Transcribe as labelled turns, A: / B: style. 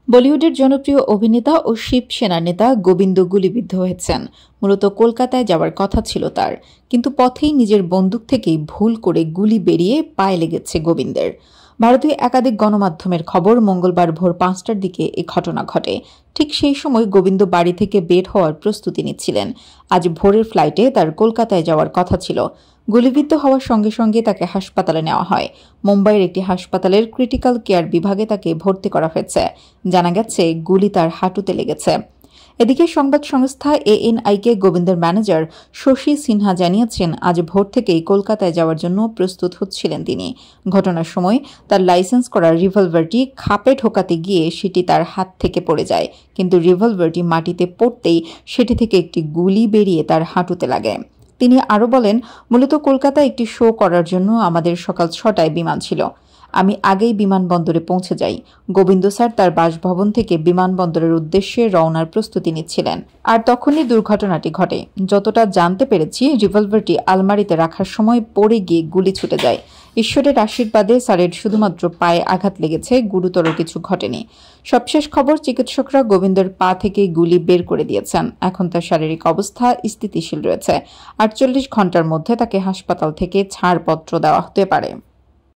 A: বলিউডের জনপ্রিয় অভিনেতা ও শিবসেনা নেতা গোবিন্দ গুলিবিদ্ধ হয়েছেন। মূলত কলকাতায় যাওয়ার কথা ছিল তার, কিন্তু পথেই নিজের বন্দুক থেকেই ভুল করে গুলি বেরিয়ে পায়ে লেগেছে গোবিন্দের। ভারতীয় একাধিক গণমাধ্যমের খবর, মঙ্গলবার ভোর ৫টার দিকে এ ঘটনা ঘটে। ঠিক সেই সময় গোবিন্দ বাড়ি থেকে বের হওয়ার প্রস্তুতি নিচ্ছিলেন। আজ ভোরের ফ্লাইটে তার কলকাতায় যাওয়ার কথা ছিল। গুলিবিদ্ধ হওয়ার সঙ্গে সঙ্গে তাকে হাসপাতালে নেওয়া হয়। মুম্বাইয়ের একটি হাসপাতালের ক্রিটিক্যাল কেয়ার বিভাগে তাকে ভর্তি করা হয়েছে। জানা গেছে, গুলি তার হাঁটুতে লেগেছে। এদিকে সংবাদ সংস্থা এএনআইকে গোবিন্দের ম্যানেজার শশী সিনহা জানিয়েছেন, আজ ভোর থেকেই কলকাতায় যাওয়ার জন্য প্রস্তুত হচ্ছিলেন তিনি। ঘটনার সময় তার লাইসেন্স করা রিভলভারটি খাপে ঢোকাতে গিয়ে সেটি তার হাত থেকে পড়ে যায়, কিন্তু রিভলভারটি মাটিতে পড়তেই সেটি থেকে একটি গুলি বেরিয়ে তার হাঁটুতে লাগে। তিনি আরও বলেন, মূলত কলকাতায় একটি শো করার জন্য আমাদের সকাল ৬টায় বিমান ছিল। আমি আগেই বিমানবন্দরে পৌঁছে যাই। গোবিন্দ স্যার তার বাসভবন থেকে বিমানবন্দরের উদ্দেশ্যে রওনার প্রস্তুতি নিচ্ছিলেন, আর তখনই দুর্ঘটনাটি ঘটে। যতটা জানতে পেরেছি, রিভলভারটি আলমারিতে রাখার সময় পড়ে গিয়ে গুলি ছুটে যায়। ঈশ্বরের আশীর্বাদে স্যারের শুধুমাত্র পায়ে আঘাত লেগেছে, গুরুতর কিছু ঘটেনি। সবশেষ খবর, চিকিৎসকরা গোবিন্দের পা থেকে গুলি বের করে দিয়েছেন। এখন তার শারীরিক অবস্থা স্থিতিশীল রয়েছে। ৪৮ ঘণ্টার মধ্যে তাকে হাসপাতাল থেকে ছাড়পত্র দেওয়া হতে পারে।